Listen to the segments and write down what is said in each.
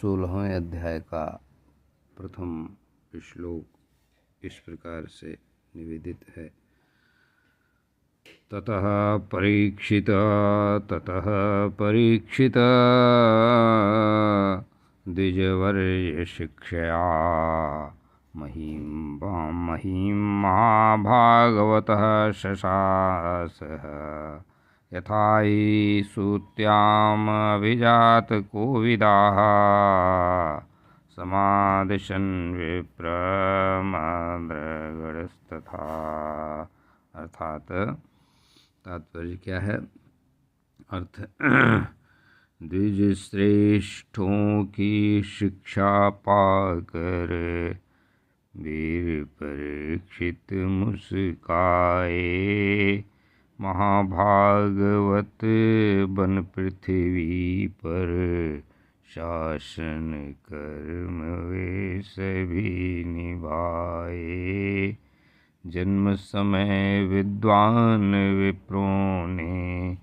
16वें अध्याय का प्रथम श्लोक इस प्रकार से निवेदित है। ततः परीक्षित द्विजवर्य शिक्षया महीं महाभागवतः शशासः यथा हि सूत्याम् अभिजात कोविदाः समादिशन् विप्रमाद्रगणस्तथा। अर्थात तात्पर्य क्या है? अर्थ द्विज श्रेष्ठों की शिक्षा पाकर वीर परीक्षित मुस्काए, महाभागवत बन पृथ्वी पर शासन कर्म वे सभी निभाए। जन्म समय विद्वान विप्रों ने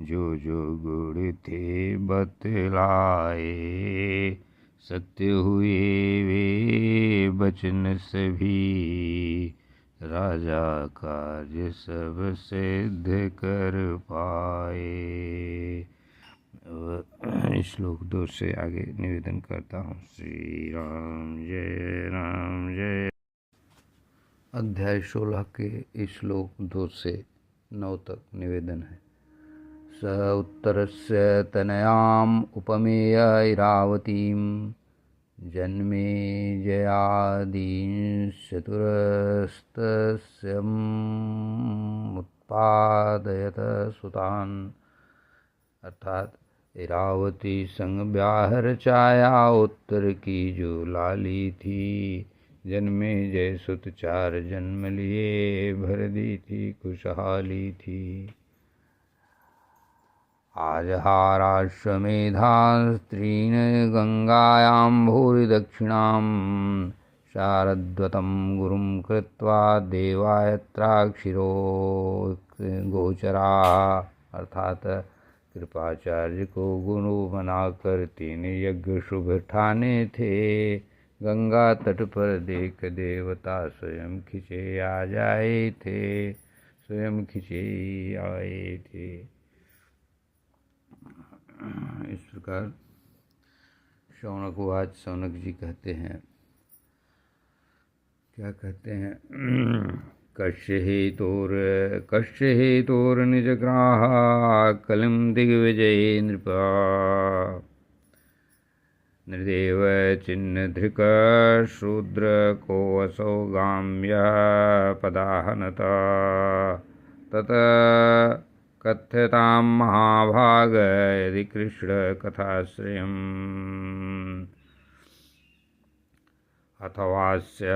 जो जो गुण थे बतलाए, सत्य हुए वे वचन सभी, राजा कार्य सब सिद्ध कर पाए। श्लोक 2 से आगे निवेदन करता हूँ। श्री राम जय। अध्याय 16 के श्लोक 2 से 9 तक निवेदन है। स उत्तरस्य तनयाम् उपमेय इरावतीं जन्मे जयादींश्चतुरस्तस्यमुत्पादयत सुतान्। अर्थात इरावती संग ब्याह रचाया उत्तर की जो लाली थी, जन्मे जय सुत 4 जन्म लिए, भर दी थी खुशहाली थी। आजहाराश्वमेधान् स्त्रीन् गंगायां भूरि दक्षिणां, शारद्वतं गुरुं कृत्वा देवायत्राक्षिरो गोचरा। अर्थात कृपाचार्य को गुरु बनाकर 3 यज्ञ शुभ ठाने थे। गंगा तट पर देख देवता स्वयं खिंचे आए थे। इस प्रकार शौनक उवाच, शौनक जी कहते हैं, क्या कहते हैं? कश्य हेतोर निजग्राहा कलिं दिग्विजये नृपा, नृदेव चिन्ह धृक शूद्र को असौ गाम्य पदाहनता। तत कथ्यतां महाभाग यदि कृष्ण कथाश्रयम्, अथवास्य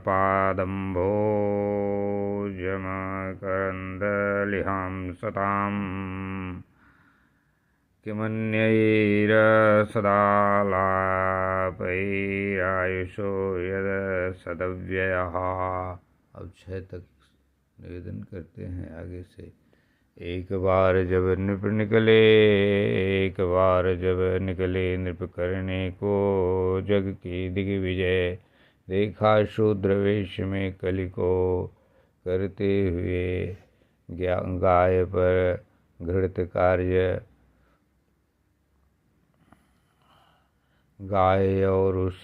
पादम्भोजमकरन्दलिहां सताम्, किमन्यैरसदालापैरायुषो यद सदव्ययः। अब 6 तक निवेदन करते हैं आगे से। एक बार जब निकले नृप करने को जग की दिग्विजय, देखा शूद्र वेश में कलि को करते हुए, गाय पर घृत कार्य, गाय और उस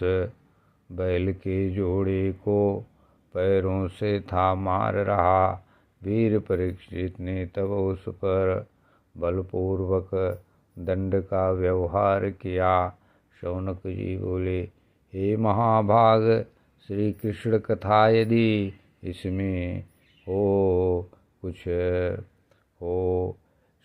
बैल के जोड़े को पैरों से था मार रहा। वीर परीक्षित ने तब उस पर बलपूर्वक दंड का व्यवहार किया। शौनक जी बोले, हे महाभाग, श्री कृष्ण कथा यदि इसमें कुछ हो।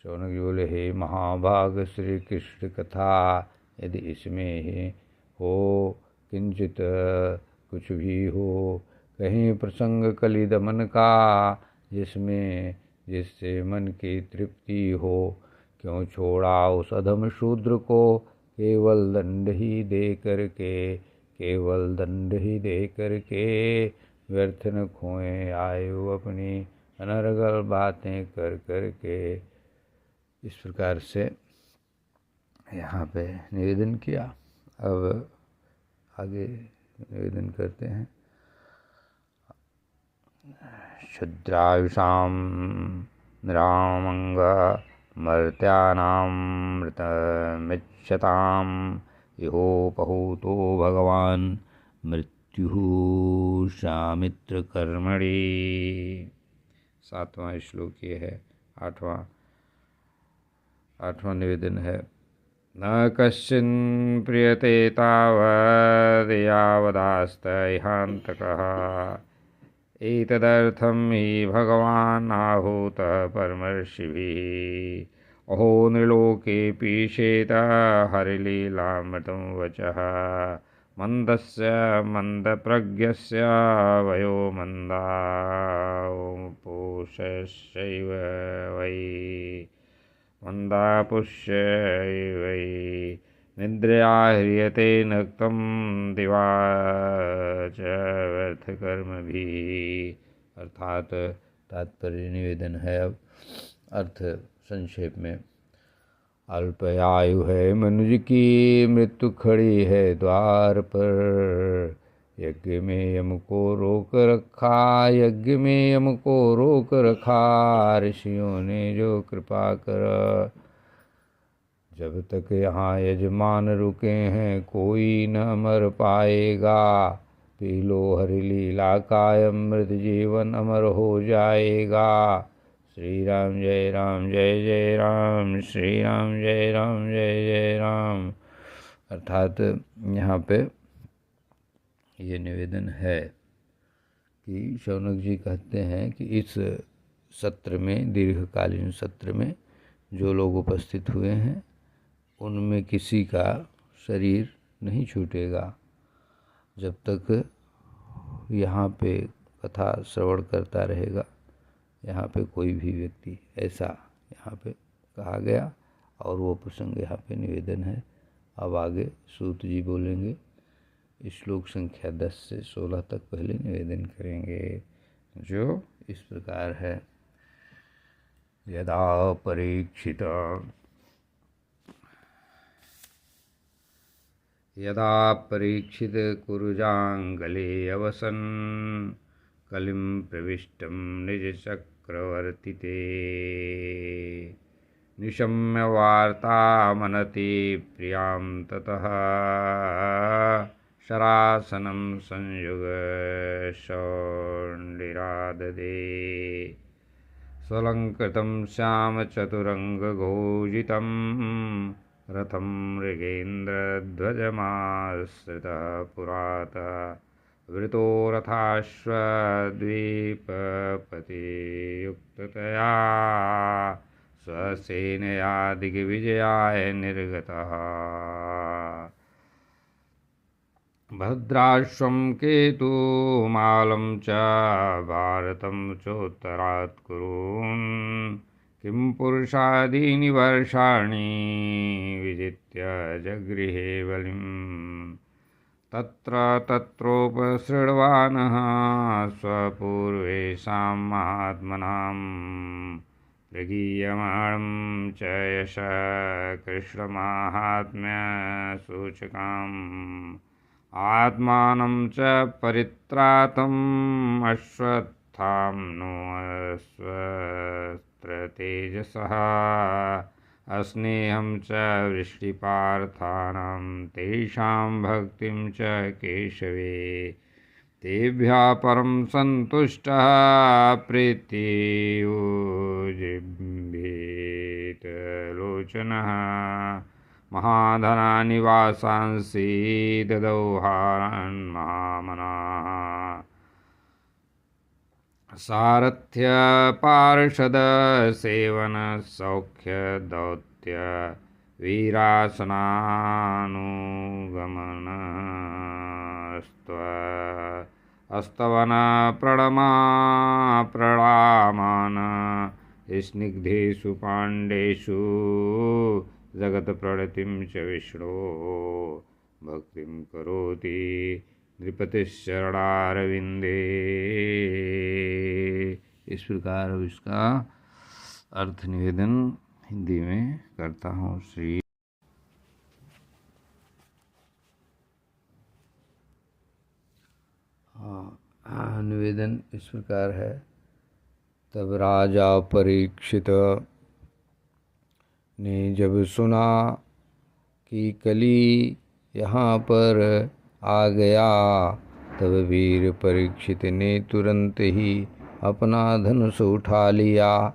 शौनक जी बोले, हे महाभाग, श्री कृष्ण कथा यदि इसमें हो, किंचित कुछ भी हो, कहीं प्रसंग कलि दमन का, जिससे मन की तृप्ति हो, क्यों छोड़ा उस अधम शूद्र को, केवल दंड ही दे करके व्यर्थ न खोए आयु अपनी, अनर्गल बातें कर करके। इस प्रकार से यहाँ पे निवेदन किया। अब आगे निवेदन करते हैं। क्षुद्रायुषां निरामंग मर्त्यानां मृतमिच्छतां इहोपहूतो भगवान् मृत्युः शामित्रकर्मणि। 7वां श्लोक ये है। 8वां निवेदन है। न कश्चिन् प्रियते तावद् यावदास्त इहान्तकः एतदर्थं हि भगवान् आहूतः परमर्षिभिः। अहो नृलोके पीशेत हरिलीलामृतं वचः मन्दस्य मन्दप्रज्ञस्य वयो मन्दापुष्यैव वै मन्दापुष्यैवै निद्रया ह्रियते नक्तं दिवा च व्यर्थकर्मभिः। अर्थात तात्पर्य निवेदन है। अब अर्थ संक्षेप में। अल्पयायु है मनुष्य की, मृत्यु खड़ी है द्वार पर। यज्ञ में यम को रोक रखा, यज्ञ में यम को रोक रखा, ऋषियों ने जो कृपा कर। जब तक यहाँ यजमान रुके हैं कोई न मर पाएगा। पी लो हरि लीला का अमृत, जीवन अमर हो जाएगा। श्री राम जय राम जय जय राम, श्री राम जय राम जय जय राम। अर्थात यहाँ पे ये निवेदन है कि शौनक जी कहते हैं कि इस सत्र में, दीर्घकालीन सत्र में जो लोग उपस्थित हुए हैं उनमें किसी का शरीर नहीं छूटेगा जब तक यहाँ पे कथा श्रवण करता रहेगा। यहाँ पे कोई भी व्यक्ति, ऐसा यहाँ पे कहा गया और वो प्रसंग यहाँ पे निवेदन है। अब आगे सूत जी बोलेंगे। श्लोक संख्या 10 से 16 तक पहले निवेदन करेंगे, जो इस प्रकार है। यदा परीक्षित कुरुजांगले अवसन् कलिं प्रविष्टं निजचक्रवर्तिते। निशम्य वार्तामनति प्रियां ततः शरासनं संयुगशौण्डिराददे। स्वलङ्कृतं श्यामचतुरङ्गघोषितं रथं मृगेन्द्रध्वजमाश्रितः पुरातः। वृतो रथाश्वद्वीपपतियुक्ततया स्वसेनया दिग्विजयाय निर्गतः। भद्राश्वं केतुमालं च भारतं चोत्तरात् कुरून्। किं पुरुषादीनि वर्षाणि विजित्य जगृहे बलिं। तत्र तत्रोपसृण्वानः स्वपूर्वेषां महात्मनां। प्रगीयमाणं च यश कृष्णमाहात्म्यसूचकाम्। आत्मानं च परित्रातम् अश्वत्थाम्नो अस्त्रतेजसः। अस्नेहं च वृष्टिपार्थानां तेषां भक्तिं च केशवे। तेभ्यः परं सन्तुष्टः प्रीत्युजिह्वेतलोचनः। महाधनानि वासांसि ददौ हारान् महामनाः। सारथ्य पार्षद सेवन सौख्य दौत्य वीरासनानुगमन अस्तवन प्रणमा प्रणामान स्निग्धेषु पाण्डेषु जगत प्रणतिं च विष्णो भक्तिं करोति नृपतिश्चरणारविंदे। इस प्रकार अब इसका अर्थ निवेदन हिंदी में करता हूँ। श्री निवेदन इस प्रकार है। तब राजा परीक्षित ने जब सुना कि कली यहाँ पर आ गया, तब वीर परीक्षित ने तुरंत ही अपना धनुष उठा लिया।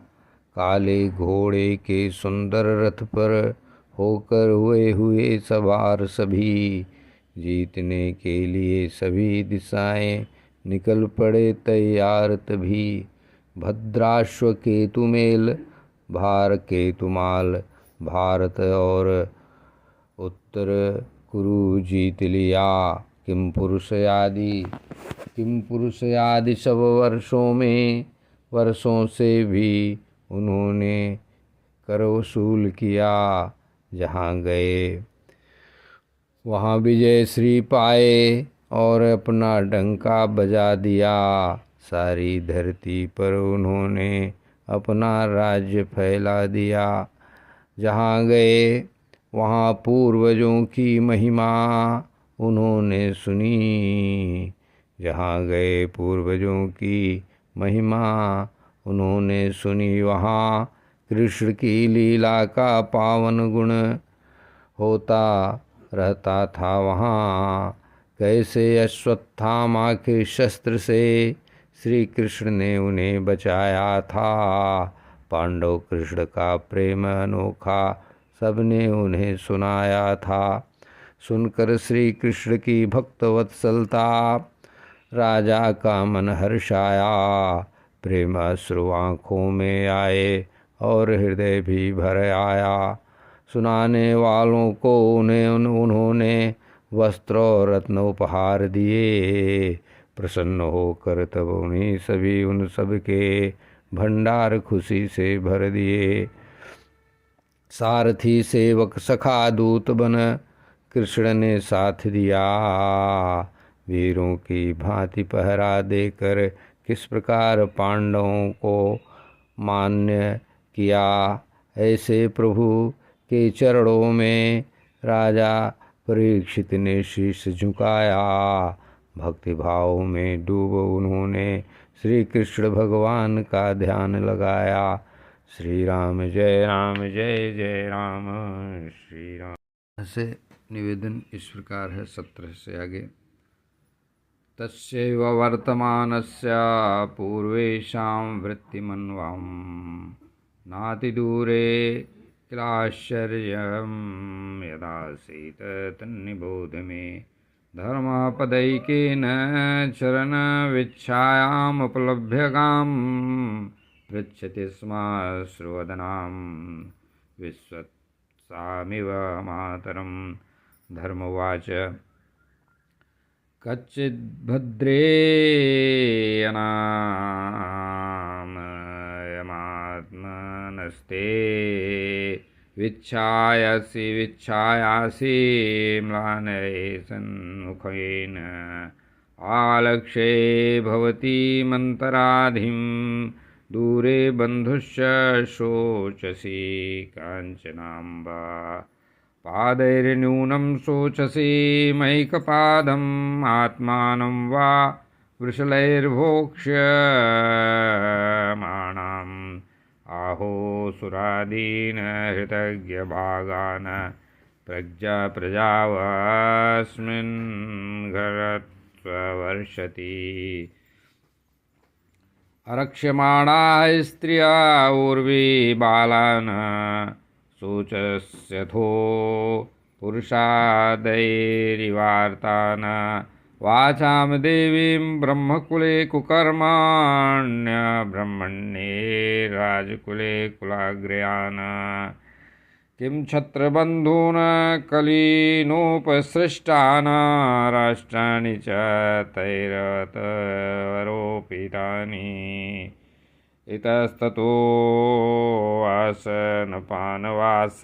काले घोड़े के सुंदर रथ पर होकर हुए सवार सभी जीतने के लिए सभी दिशाएं निकल पड़े तैयार। तभी भद्राश्व केतुमेल भार केतुमाल भारत और उत्तर कुरु जीत लिया। किम पुरुष आदि सब वर्षों से भी उन्होंने कर वसूल किया। जहाँ गए वहाँ विजय श्री पाए और अपना डंका बजा दिया। सारी धरती पर उन्होंने अपना राज्य फैला दिया। जहाँ गए वहाँ पूर्वजों की महिमा उन्होंने सुनी। जहाँ गए पूर्वजों की महिमा उन्होंने सुनी। वहाँ कृष्ण की लीला का पावन गुण होता रहता था। वहाँ कैसे अश्वत्थामा के शस्त्र से श्री कृष्ण ने उन्हें बचाया था। पांडव कृष्ण का प्रेम अनोखा सबने उन्हें सुनाया था। सुनकर श्री कृष्ण की भक्त वत्सलता राजा का मन हर्षाया। प्रेम अश्रु आँखों में आए और हृदय भी भर आया। सुनाने वालों को उन्होंने वस्त्र और रत्न उपहार दिए। प्रसन्न होकर तब उन्हीं उन सब के भंडार खुशी से भर दिए। सारथी सेवक सखा दूत बन कृष्ण ने साथ दिया। वीरों की भांति पहरा देकर किस प्रकार पांडवों को मान्य किया। ऐसे प्रभु के चरणों में राजा परीक्षित ने शीश झुकाया। भक्ति भाव में डूब उन्होंने श्री कृष्ण भगवान का ध्यान लगाया। श्री राम जय जय राम श्री राम। से निवेदन इस प्रकार है 17 से आगे। तस्यैव वर्तमानस्य पूर्वेषां वृत्तिमन्वहं नातिदूरे किलाश्चर्यं यदासीत तन्निबोध मे। धर्मपदैकेन चरणविच्छायामुपलभ्य गां पृच्छति स्म श्रुवदनां विश्वत्सामिव मातरं। धर्मवाच कच्चिद्भद्रेयनामयमात्मनस्ते विच्छायासि म्लानये सन्मुखेन। आलक्ष्ये भवति मन्तराधिं दूरे बन्धुश्च शोचसि काञ्चनाम्बा। पादैर्न्यूनं शोचसि मैकपादम् आत्मानं वा वृषलैर्भोक्ष्यमाणम्। आहो सुरादीन हृतज्ञभागान् प्रजावस्मिन् घरत्ववर्षति। अरक्ष्यमाणा स्त्रिया ऊर्वी बालान् शोचस्यथो पुरुषादैरिवार्तान्। वाचां देवीं ब्रह्मकुले कुकर्माण्य ब्रह्मण्ये राजकुले कुलाग्रयान्। किं छत्रबन्धून् कलीनोपसृष्टान् राष्ट्राणि च तैरतवरोपितानि। इतस्ततो आसनपानवास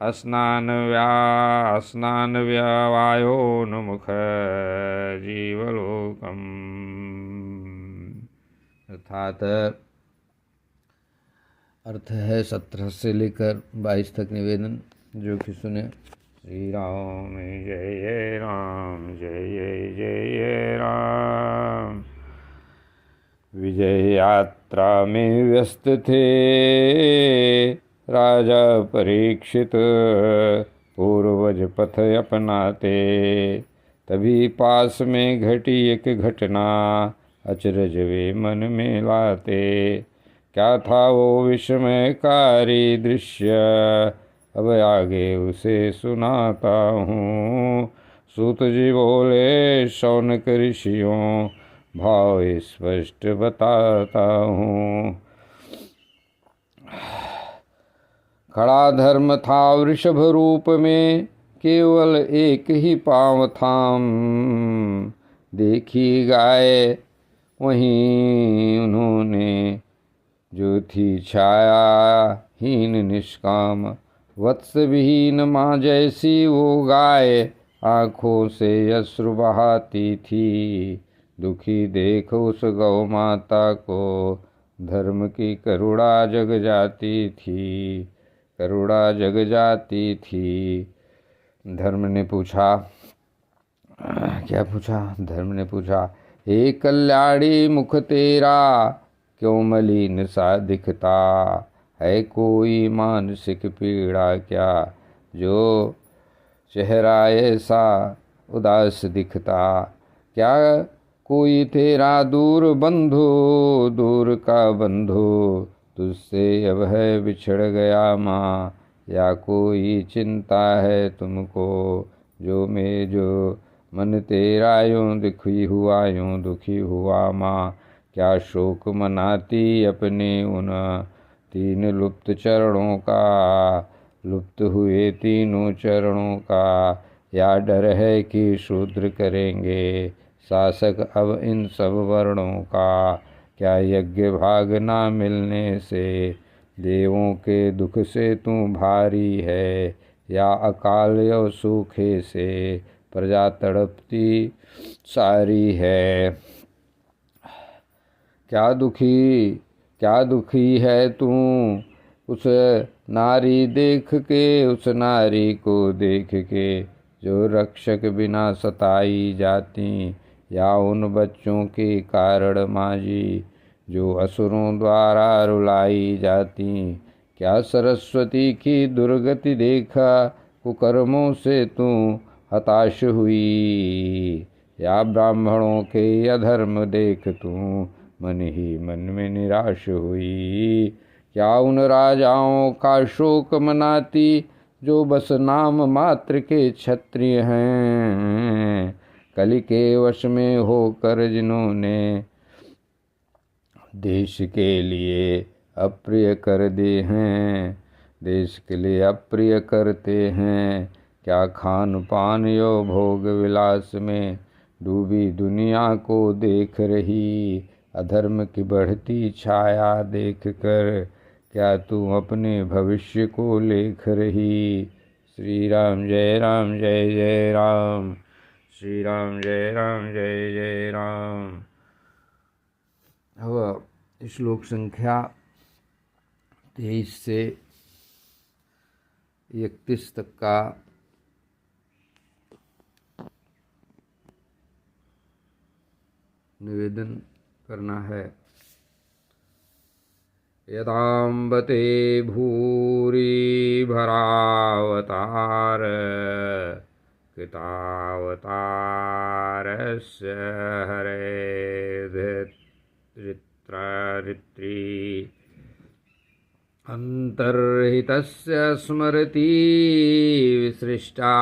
अस्नानव्यवायोन्मुख जीवलोकम्। अर्थात अर्थ है 17 से लेकर 22 तक निवेदन जो कि सुने। श्री राम जय राम जय जय राम। विजय यात्रा में व्यस्त थे राजा परीक्षित, पूर्वज पथ अपनाते। तभी पास में घटी एक घटना, अचरज वे मन में लाते। क्या था वो विस्मयकारी दृश्य, अब आगे उसे सुनाता हूँ। सूत जी बोले शौनक ऋषियों, भाव स्पष्ट बताता हूँ। खड़ा धर्म था वृषभ रूप में, केवल एक ही पाँव थाम। देखी गाय वहीं उन्होंने, जो थी छाया हीन निष्काम। वत्स विहीन माँ जैसी वो गाय, आँखों से अश्रु बहाती थी। दुखी देख उस गौ माता को, धर्म की करुणा जग जाती थी, करुणा जग जाती थी। धर्म ने पूछा, क्या पूछा? धर्म ने पूछा, हे कल्याणी मुख तेरा क्यों मलिन सा दिखता है? कोई मानसिक पीड़ा क्या, जो चेहरा ऐसा उदास दिखता? क्या कोई तेरा दूर बंधु, दूर का बंधु तुझसे अब है बिछड़ गया माँ? या कोई चिंता है तुमको, जो मन तेरा यूं दुखी हुआ माँ? क्या शोक मनाती अपने उन तीन लुप्त चरणों का, लुप्त हुए तीनों चरणों का? या डर है कि शूद्र करेंगे शासक अब इन सब वर्णों का? क्या यज्ञ भाग ना मिलने से देवों के दुख से तू भारी है? या अकाल या सूखे से प्रजा तड़पती सारी है? क्या दुखी है तू उस नारी देख के, उस नारी को देख के, जो रक्षक बिना सताई जाती? या उन बच्चों के कारण माजी, जो असुरों द्वारा रुलाई जाती? क्या सरस्वती की दुर्गति देखा, कुकर्मों से तू हताश हुई? या ब्राह्मणों के अधर्म देख तू मन ही मन में निराश हुई? क्या उन राजाओं का शोक मनाती, जो बस नाम मात्र के क्षत्रिय हैं? कलि के वश में होकर जिन्होंने देश के लिए अप्रिय कर दे हैं, देश के लिए अप्रिय करते हैं। क्या खान पान यो भोग विलास में डूबी दुनिया को देख रही? अधर्म की बढ़ती छाया देख कर क्या तू अपने भविष्य को लेख रही? श्री राम जय जय राम, श्री राम जय जय राम। अब श्लोक संख्या 23 से 31 तक का निवेदन करना है। यदाम्बते भूरि भरावतार, कृतावतारस्य हरे धृतराष्ट्री। अन्तर्हितस्य स्मरति विसृष्टा,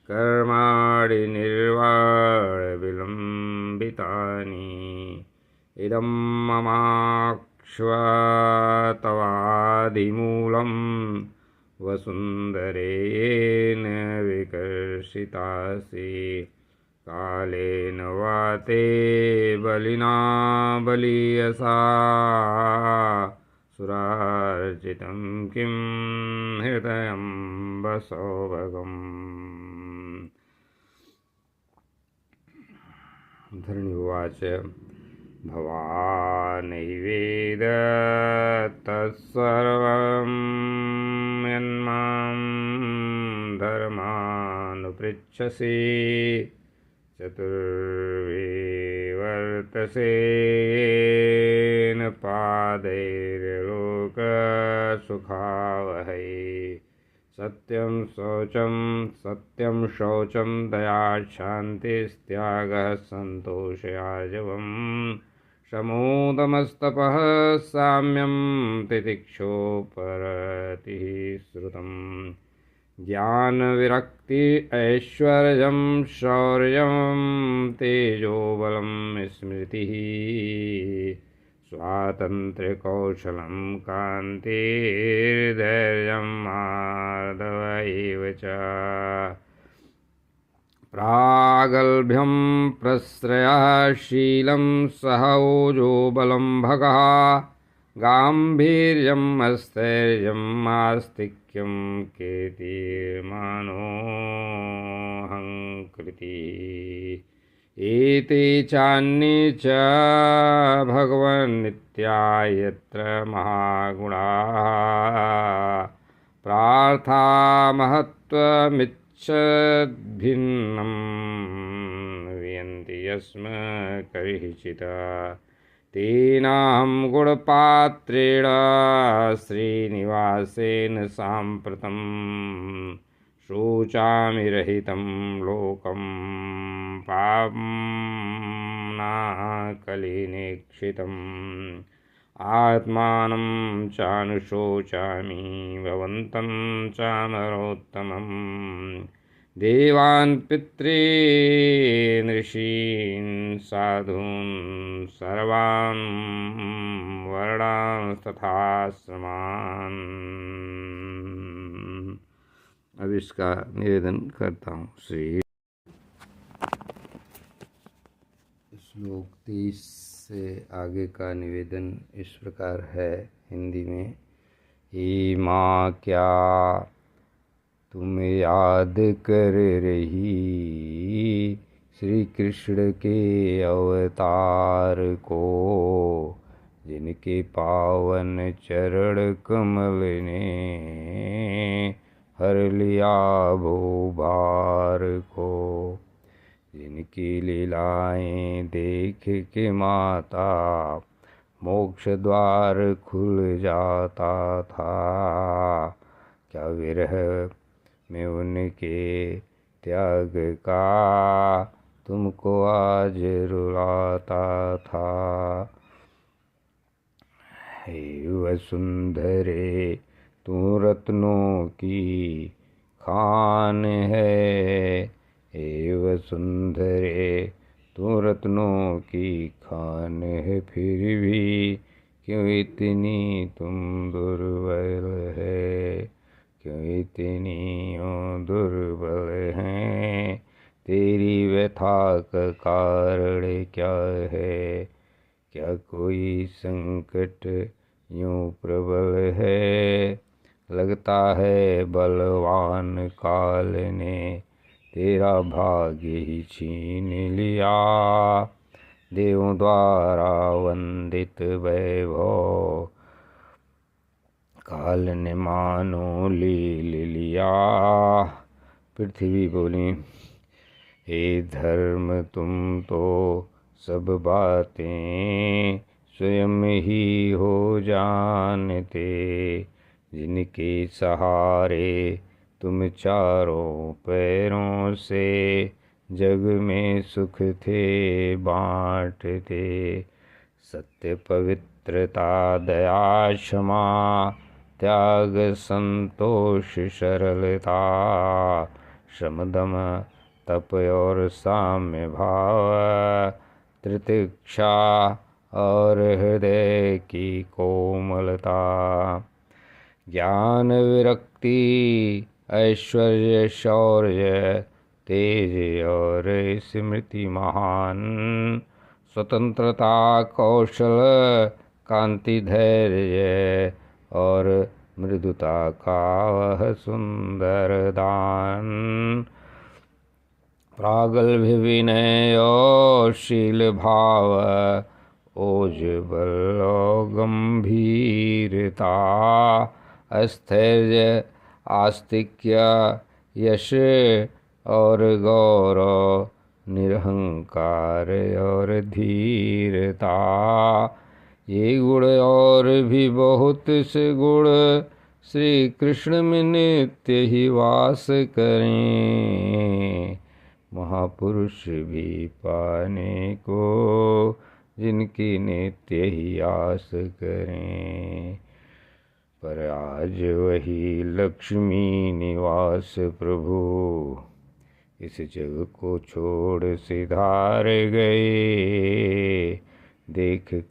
कर्माणि निर्वाण विलम्बितानि। इदं ममाक्ष्वतवादिमूलं, वसुन्धरेण विकर्षितासि। कालेन वाते बलिना बलीयसा, सुरार्जितं किं हृदयं वसौभगम्। धरणी उवाच भवानैवेद तत्सर्वं यन्मां धर्मानुपृच्छसि। चतुर्वेव वर्तसेन पादैर्लोकसुखावहै सत्यं शौचं दया शान्तिस्त्यागः सन्तोषार्जवम् शमोदमस्तपः साम्यं तितिक्षोपरतिः श्रुतम् ज्ञानविरक्ति ऐश्वर्यं शौर्यं तेजोबलं स्मृतिः स्वातन्त्र्यकौशलं कान्तिर्धैर्यं मार्दव एव च प्रागल्भ्यं प्रश्रयशीलं सहौजोबलं भगः गाम्भीर्यम् स्थैर्यम् आस्तिक्यं कीर्तिर्मनोऽहङ्कृतिः एते चान्ये च भगवन्नित्या यत्र महागुणाः प्रार्थामहत्त्वमिच्छद्भिन्नं वियन्ति यस्म करिचित् तेनाहं गुणपात्रेण श्रीनिवासेन साम्प्रतं शोचामि रहितं लोकं पाप्मना कलिनेक्षितम् आत्मानं चानुशोचामि भवन्तं चामरोत्तमम् देवान् पितॄन् ऋषीन् साधून् सर्वान् वर्णान् तथाश्रमान्। अब इसका निवेदन करता हूँ। श्री श्लोक 30 से आगे का निवेदन इस प्रकार है हिंदी में। हे माँ क्या तुम याद कर रही श्री कृष्ण के अवतार को, जिनके पावन चरण कमल ने हर लिया भूभार को, जिनकी लीलाएं देख के माता मोक्ष द्वार खुल जाता था। क्या विरह में उनके त्याग का तुमको आज रुलाता था। हे वसुंधरे तू रत्नों की खान है, हे वसुंधरे तू रत्नों की खान है, फिर भी क्यों इतनी तुम दुर्बल है, क्यों इतनी दुर्बल हैं। तेरी व्यथा का कारण क्या है, क्या कोई संकट यूं प्रबल है। लगता है बलवान काल ने तेरा भाग्य ही छीन लिया। देवों द्वारा वंदित वैभव काल ने मानो ले लिया। पृथ्वी बोली, हे धर्म तुम तो सब बातें स्वयं ही हो जानते, जिनके सहारे तुम चारों पैरों से जग में सुख थे बांटते। सत्य पवित्रता दया क्षमा त्याग संतोष सरलता, श्रमदम तप और साम्य भाव, तितिक्षा और हृदय की कोमलता, ज्ञान विरक्ति ऐश्वर्य शौर्य तेज और स्मृति महान, स्वतंत्रता कौशल कांति धैर्य और मृदुता का वह सुंदर दान, प्रागल्भ्य विनय और शील भाव, ओजबल गंभीरता, स्थैर्य आस्तिक्य यश और गौरव, निरहंकार और धीरता, ये गुण और भी बहुत से गुण श्री कृष्ण में नित्य ही वास करें। महापुरुष भी पाने को जिनकी नित्य ही आस करें। पर आज वही लक्ष्मी निवास प्रभु इस जग को छोड़ सिधार गए। देख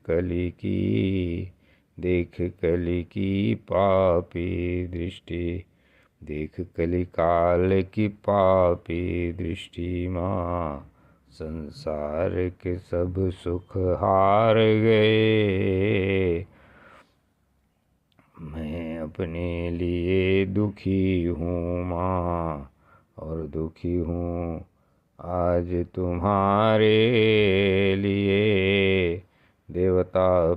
कली की पापी दृष्टि, देख कली काल की पापी दृष्टि माँ, संसार के सब सुख हार गए। मैं अपने लिए दुखी हूँ माँ, और दुखी हूँ आज तुम्हारे लिए। देवता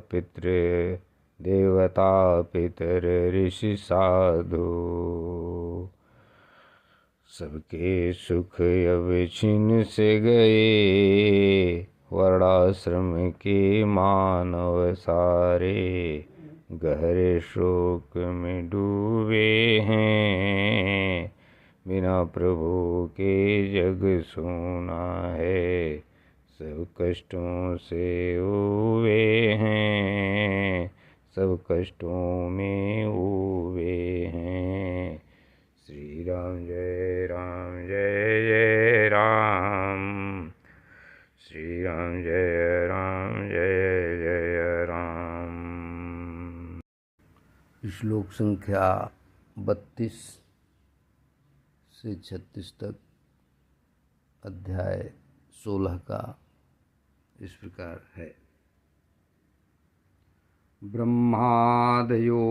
पितर ऋषि साधु, सबके सुख अब छिन से गए। वर्णाश्रम के मानव सारे गहरे शोक में डूबे हैं। बिना प्रभु के जग सूना है, सब कष्टों से उबे हैं, सब कष्टों में उबे हैं। श्री राम जय राम जय जय राम, श्री राम जय राम जय जय राम। श्लोक संख्या 32 से 36 तक अध्याय 16 का इस प्रकार है। ब्रह्मादयो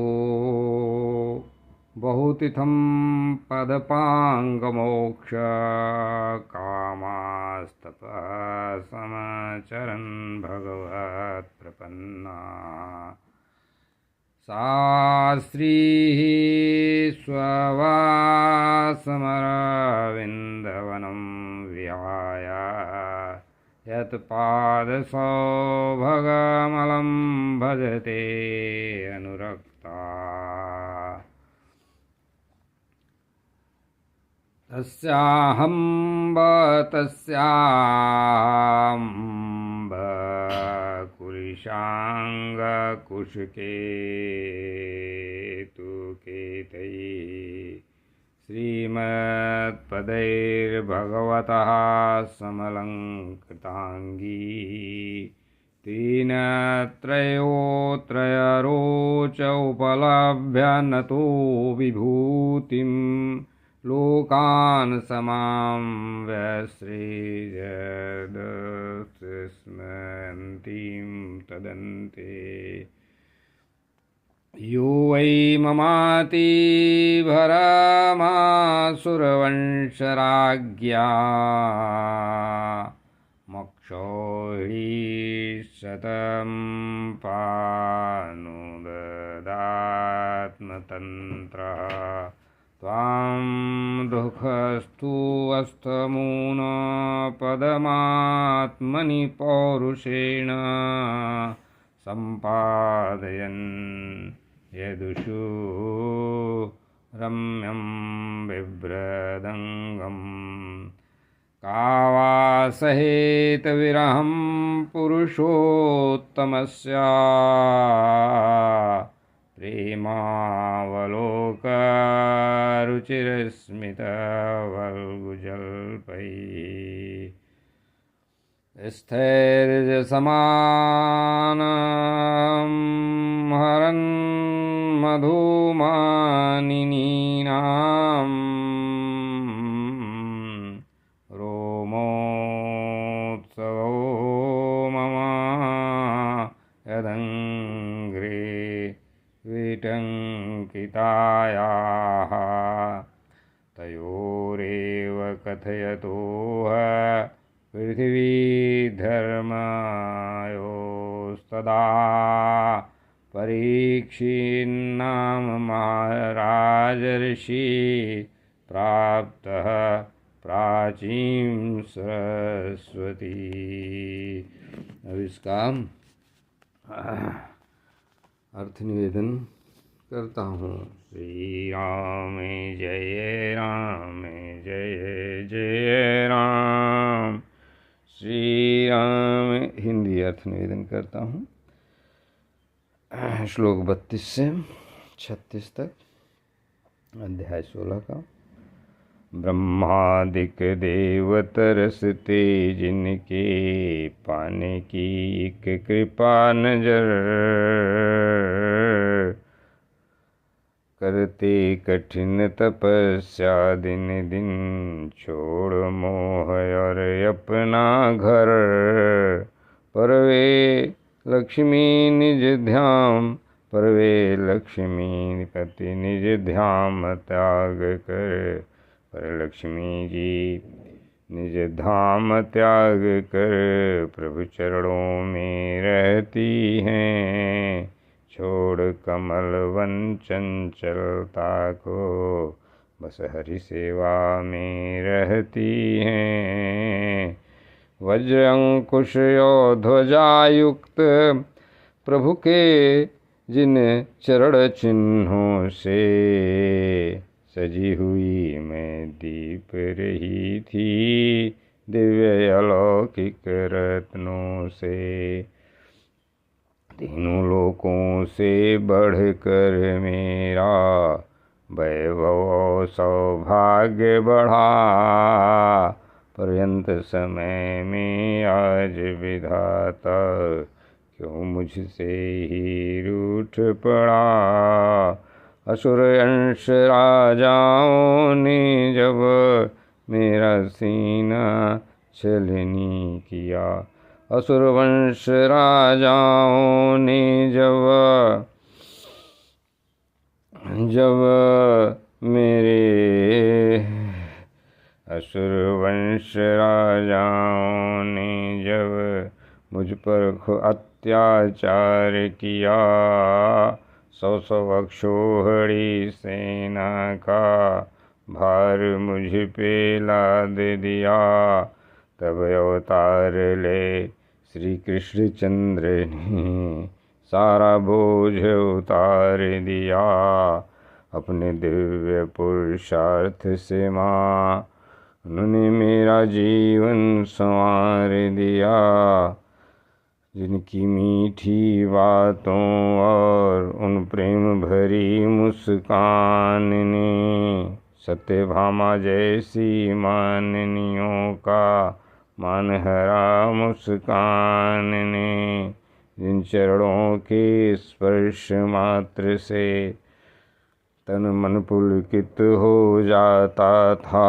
बहुतिथं पदपांगमोक्ष कामास्तपः समाचरन् भगवत् प्रपन्ना, शास्त्रीः स्ववासमरविन्दवनं विहाय यत्पादसौभगमलं भजते अनुरक्ता। तस्याहम्ब कुलिशाङ्गकुशकेतुकेतैः श्रीमत्पदैर्भगवतः समलङ्कृताङ्गी। तेन त्रयोत्रयरोच उपलभ्य नतो विभूतिं, लोकान् समां व्यसृजदस्मन्तीं तदन्ते। यो वै ममाति भरमासुरवंशराज्ञा, मक्षौहि शतं पानुददात्मतन्त्रः। त्वां दुःखस्तु अस्तमून पदमात्मनि पौरुषेण, सम्पादयन् यदुषु रम्यं बिभ्रदङ्गम्। कावासहेत विरहं पुरुषोत्तमस्य, प्रेमावलोकरुचिरस्मितवल्गुजल्पैः। स्थैर्यसमानं हरन् मधुमानिनीनां, रोमोत्सवो मम यदङ्घ्रे विटङ्कितायाः। तयोरेव कथयतोह पृथिवीधर्मयोस्तदा। परीक्षिन्नाम महाराज ऋषि प्राप्तः प्राचीनकाले, वाचीं सरस्वती। अब इसका अर्थ निवेदन करता हूँ। श्री राम जय राम, जय जय राम। श्री राम। हिंदी अर्थ निवेदन करता हूँ। श्लोक 32 से 36 तक, अध्याय 16 का। ब्रह्मादिक देव तरसते जिनके पाने की एक कृपा नजर, करते कठिन तपस्या दिन दिन छोड़ मोह और अपना घर, पर वे लक्ष्मी निज ध्यान, पर वे लक्ष्मी पति निज ध्यान त्याग कर, पर लक्ष्मी जी निज धाम त्याग कर प्रभु चरणों में रहती हैं। छोड़ कमल वन चंचलता को बस हरि सेवा में रहती हैं। वज्र अंकुश और ध्वजायुक्त प्रभु के जिन चरण चिन्हों से सजी हुई मैं दीप रही थी दिव्य अलौकिक रत्नों से, तीनों लोकों से बढ़कर मेरा वैभव सौभाग्य बढ़ा, पर्यंत समय में आज विधाता क्यों मुझसे ही रूठ पड़ा। असुर अंश राजाओं ने जब मेरा सीना छलनी किया, असुर वंश राजाओं ने जब मेरे असुर वंश राजाओं ने जब मुझ पर अत्याचार किया, 100 अक्षोहिणी सेना का भार मुझ पे लाद दिया। तब अवतार ले श्री कृष्ण चंद्र ने सारा बोझ उतार दिया। अपने दिव्य पुरुषार्थ से माँ उन्होंने मेरा जीवन संवार दिया। जिनकी मीठी बातों और उन प्रेम भरी मुस्कान ने सत्यभामा जैसी माननियों का मानहरा मुस्कान ने, जिन चरणों के स्पर्श मात्र से तन मन पुलकित हो जाता था,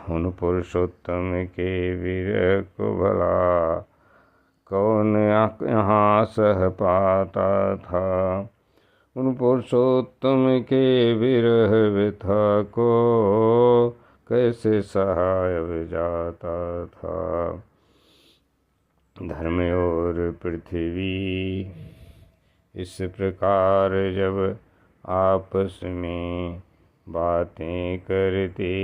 उन पुरुषोत्तम के विरह को भला कौन यहाँ सह पाता था। उन पुरुषोत्तम के विरह व्यथा को कैसे सहाय जाता था। धर्म और पृथ्वी इस प्रकार जब आपस में बातें करते,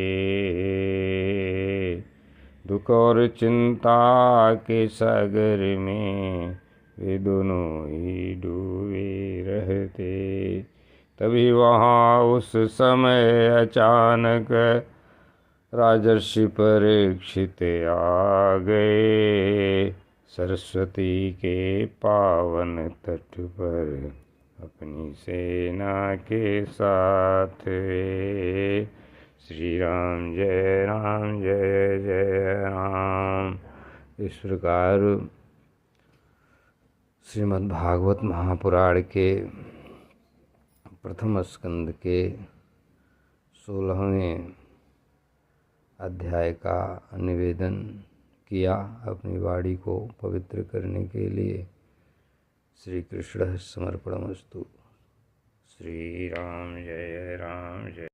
दुख और चिंता के सागर में वे दोनों ही डूबे रहते। तभी वहाँ उस समय अचानक राजर्षि परीक्षित आ गए। सरस्वती के पावन तट पर अपनी सेना के साथ श्री राम जय जय राम। इस प्रकार श्रीमद् भागवत महापुराण के प्रथम स्कंद के 16वें अध्याय का निवेदन किया। अपनी वाणी को पवित्र करने के लिए श्री कृष्ण समर्पणमस्तु। श्री राम जय।